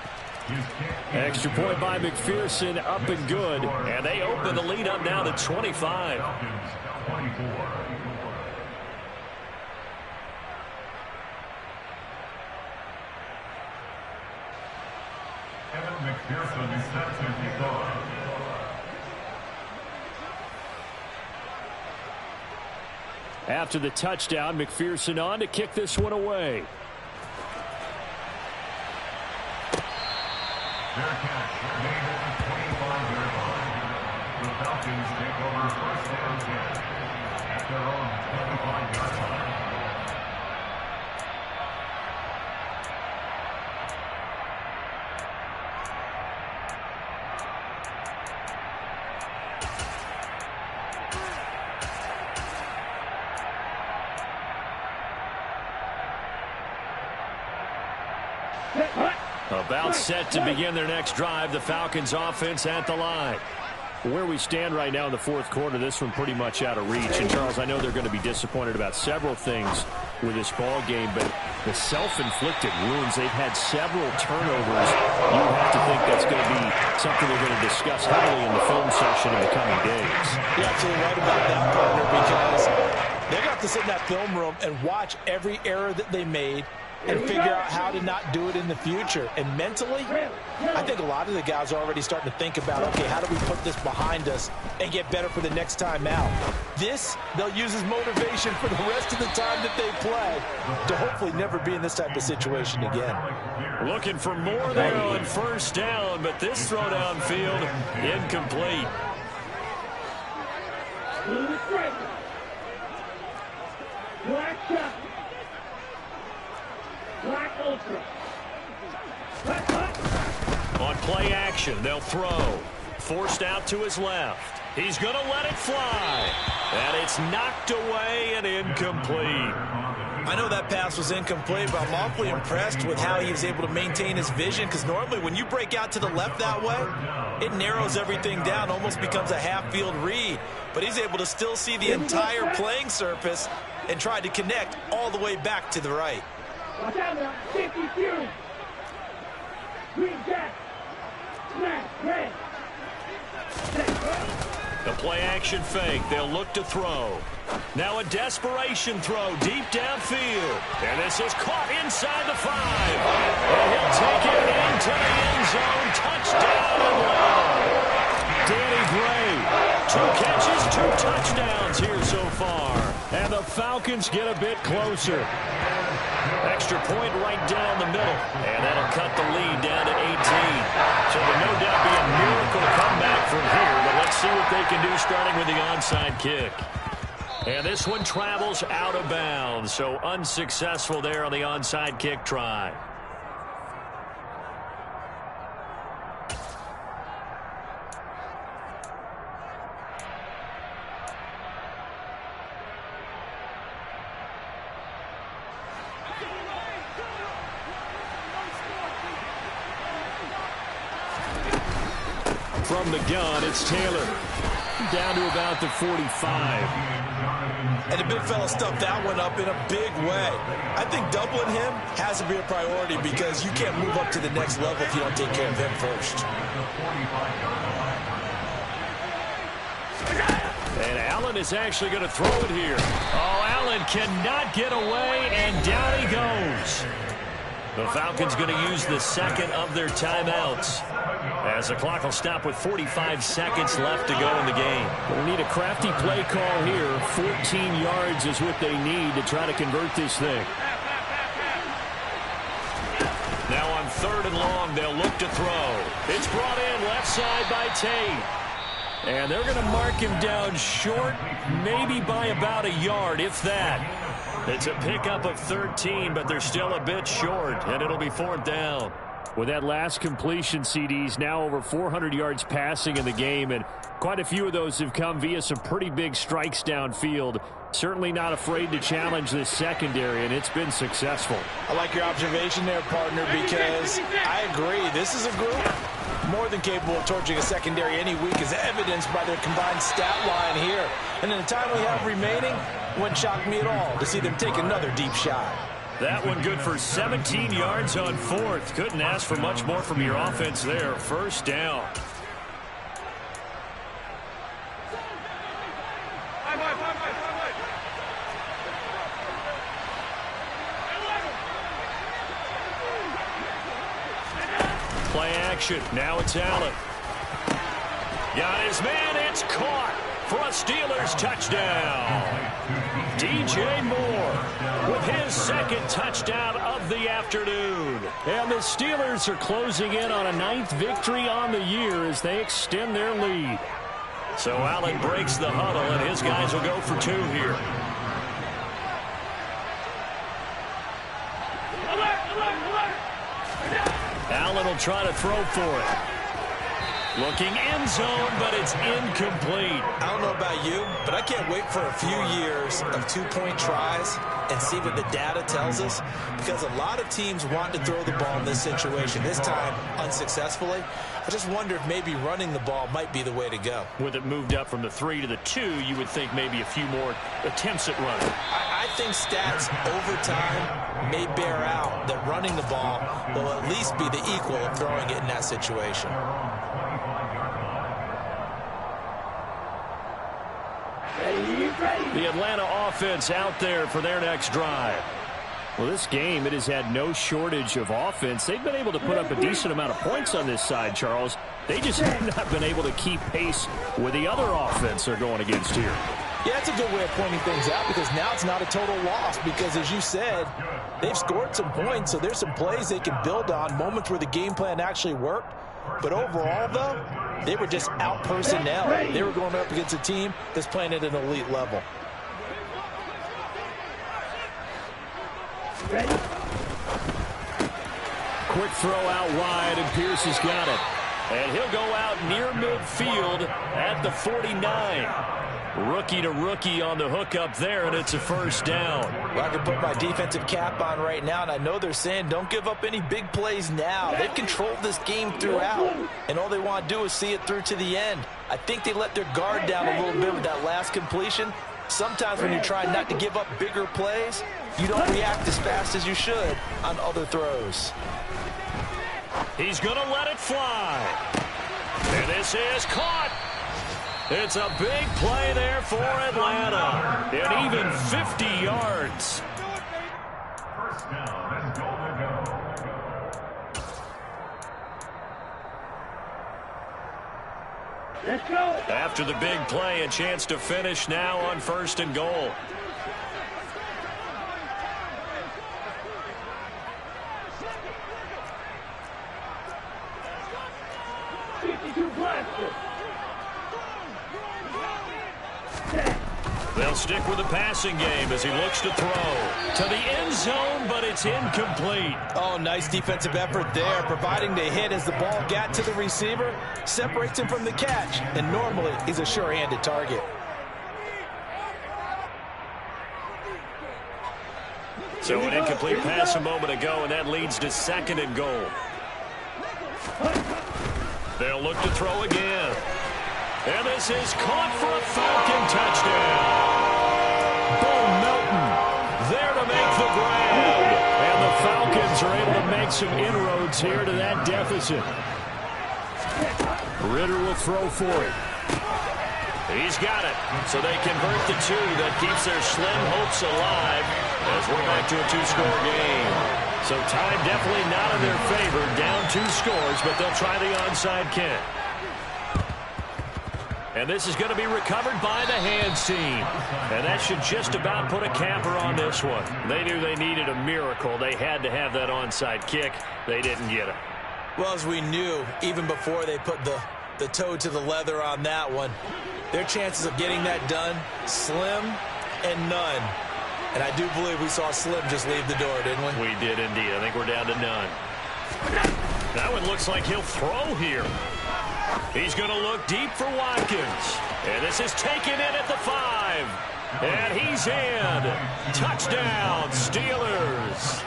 Extra point by McPherson, up and good. And they open the lead up now to 25. After the touchdown, McPherson on to kick this one away. Fair catch, made at the 25-yard line. The Falcons take over 1st and 10 at their own 25-yard line. About set to begin their next drive. The Falcons offense at the line. Where we stand right now in the 4th quarter, this one pretty much out of reach. And, Charles, I know they're going to be disappointed about several things with this ball game, but the self-inflicted wounds, they've had several turnovers. You have to think that's going to be something they're going to discuss heavily in the film session in the coming days. You're absolutely right about that, partner, because they're going to have to sit in that film room and watch every error that they made and figure out how to not do it in the future. And mentally, I think a lot of the guys are already starting to think about, okay, how do we put this behind us and get better for the next time out? This, they'll use as motivation for the rest of the time that they play to hopefully never be in this type of situation again. Looking for more there on 1st down, but this throw downfield incomplete. Black shot. Black ultra. On play action, they'll throw. Forced out to his left. He's going to let it fly. And it's knocked away and incomplete. I know that pass was incomplete, but I'm awfully impressed with how he was able to maintain his vision, because normally when you break out to the left that way, it narrows everything down, almost becomes a half-field read. But he's able to still see the entire playing surface and tried to connect all the way back to the right. Watch out now. 52. Green jack. Smash. Red. The play-action fake. They'll look to throw. Now a desperation throw deep downfield. And this is caught inside the 5. And he'll take it into the end zone. Touchdown, Atlanta. Danny Gray, 2 catches, 2 touchdowns here so far. And the Falcons get a bit closer. Extra point right down the middle. And that'll cut the lead down to 18. So there'll no doubt be a miracle comeback from here. But let's see what they can do starting with the onside kick. And this one travels out of bounds. So unsuccessful there on the onside kick try. From the gun, it's Taylor. Down to about the 45. And the big fella stuffed that one up in a big way. I think doubling him has to be a priority because you can't move up to the next level if you don't take care of him first. And Allen is actually going to throw it here. Oh, Allen cannot get away, and down he goes. The Falcons going to use the second of their timeouts, as the clock will stop with 45 seconds left to go in the game. We'll need a crafty play call here. 14 yards is what they need to try to convert this thing. Now on 3rd and long, they'll look to throw. It's brought in left side by Tate. And they're going to mark him down short, maybe by about a yard, if that. It's a pickup of 13, but they're still a bit short, and it'll be 4th down. With that last completion, CDs now over 400 yards passing in the game, and quite a few of those have come via some pretty big strikes downfield. Certainly not afraid to challenge this secondary, and it's been successful. I like your observation there, partner, because I agree. This is a group more than capable of torching a secondary any week, as evidenced by their combined stat line here. And in the time we have remaining, wouldn't shock me at all to see them take another deep shot. That one good for 17 yards on 4th. Couldn't ask for much more from your offense there. 1st down. Play action. Now it's Allen. Got his man. It's caught for a Steelers touchdown. DJ Moore with his 2nd touchdown of the afternoon. And the Steelers are closing in on a 9th victory on the year as they extend their lead. So Allen breaks the huddle, and his guys will go for 2 here. Allen will try to throw for it. Looking end zone, but it's incomplete. I don't know about you, but I can't wait for a few years of 2-point tries and see what the data tells us, because a lot of teams want to throw the ball in this situation. This time, unsuccessfully. I just wonder if maybe running the ball might be the way to go. With it moved up from the 3 to the 2, you would think maybe a few more attempts at running. I think stats over time may bear out that running the ball will at least be the equal of throwing it in that situation. The Atlanta offense out there for their next drive. Well, this game, it has had no shortage of offense. They've been able to put up a decent amount of points on this side, Charles. They just have not been able to keep pace with the other offense they're going against here. Yeah, that's a good way of pointing things out, because now it's not a total loss, because as you said, they've scored some points, so there's some plays they can build on, moments where the game plan actually worked. But overall, though, they were just out-personnel. They were going up against a team that's playing at an elite level. Quick throw out wide, and Pierce has got it. And he'll go out near midfield at the 49. Rookie to rookie on the hookup there, and it's a 1st down. Well, I can put my defensive cap on right now, and I know they're saying don't give up any big plays now. They've controlled this game throughout, and all they want to do is see it through to the end. I think they let their guard down a little bit with that last completion, Sometimes when you're trying not to give up bigger plays, you don't react as fast as you should on other throws. He's going to let it fly. And this is caught. It's a big play there for Atlanta. And even 50 yards. First down and goal to go. Let's go. After the big play, a chance to finish now on 1st and goal. They'll stick with the passing game as he looks to throw to the end zone, but it's incomplete. Oh, nice defensive effort there, providing the hit as the ball got to the receiver, separates him from the catch, and normally he's a sure-handed target. So an incomplete pass a moment ago, and that leads to 2nd and goal. They'll look to throw again. And this is caught for a Falcon touchdown. Bo Melton there to make the grab. And the Falcons are able to make some inroads here to that deficit. Ritter will throw for it. He's got it. So they convert the 2 that keeps their slim hopes alive as we're back to a 2-score game. So time definitely not in their favor. Down 2 scores, but they'll try the onside kick. And this is going to be recovered by the hands team. And that should just about put a capper on this one. They knew they needed a miracle. They had to have that onside kick. They didn't get it. Well, as we knew, even before they put the toe to the leather on that one, their chances of getting that done, slim and none. And I do believe we saw Slim just leave the door, didn't we? We did indeed. I think we're down to none. That one looks like he'll throw here. He's going to look deep for Watkins. And this is taken in at the 5. And he's in. Touchdown, Steelers.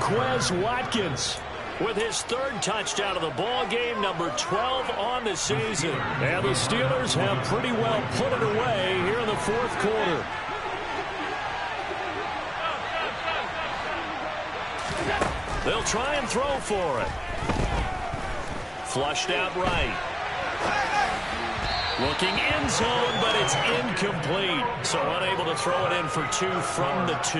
Quez Watkins with his 3rd touchdown of the ball game, number 12 on the season. And the Steelers have pretty well put it away here in the 4th quarter. They'll try and throw for it. Flushed out right. Looking end zone, but it's incomplete. So unable to throw it in for 2 from the 2.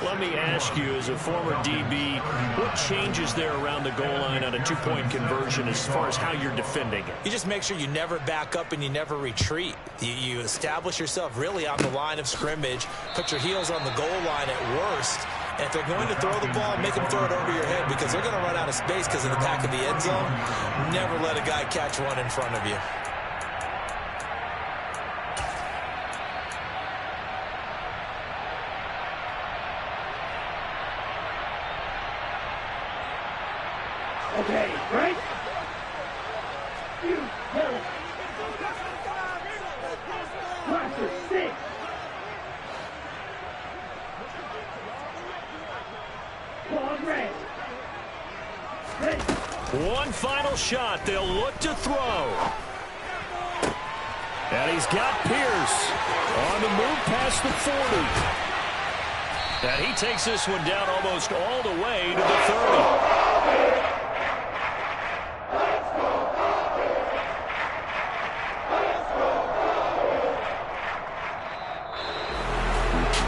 Let me ask you, as a former DB, what changes there around the goal line on a 2-point conversion as far as how you're defending it? You just make sure you never back up and you never retreat. You establish yourself really on the line of scrimmage, put your heels on the goal line at worst. And if they're going to throw the ball, make them throw it over your head because they're going to run out of space because in the back of the end zone, never let a guy catch one in front of you. Okay, right? You, go. Roster 6. Ball red. Ready. One final shot. They'll look to throw. And he's got Pierce on the move past the 40. And he takes this one down almost all the way to the 30.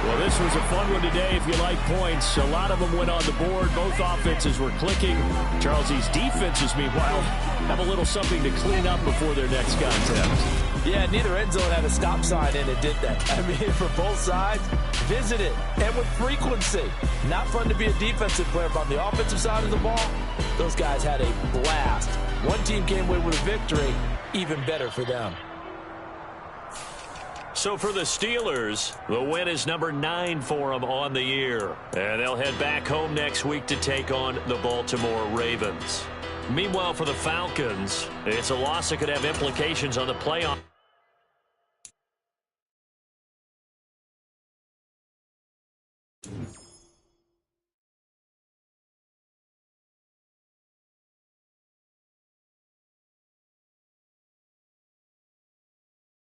Well, this was a fun one today if you like points. A lot of them went on the board. Both offenses were clicking. Charles, these defenses, meanwhile, have a little something to clean up before their next contest. Yeah, neither end zone had a stop sign in it, did that. I mean, for both sides, visit it, and with frequency. Not fun to be a defensive player, but on the offensive side of the ball, those guys had a blast. One team came away with a victory, even better for them. So for the Steelers, the win is number 9 for them on the year. And they'll head back home next week to take on the Baltimore Ravens. Meanwhile, for the Falcons, it's a loss that could have implications on the playoff.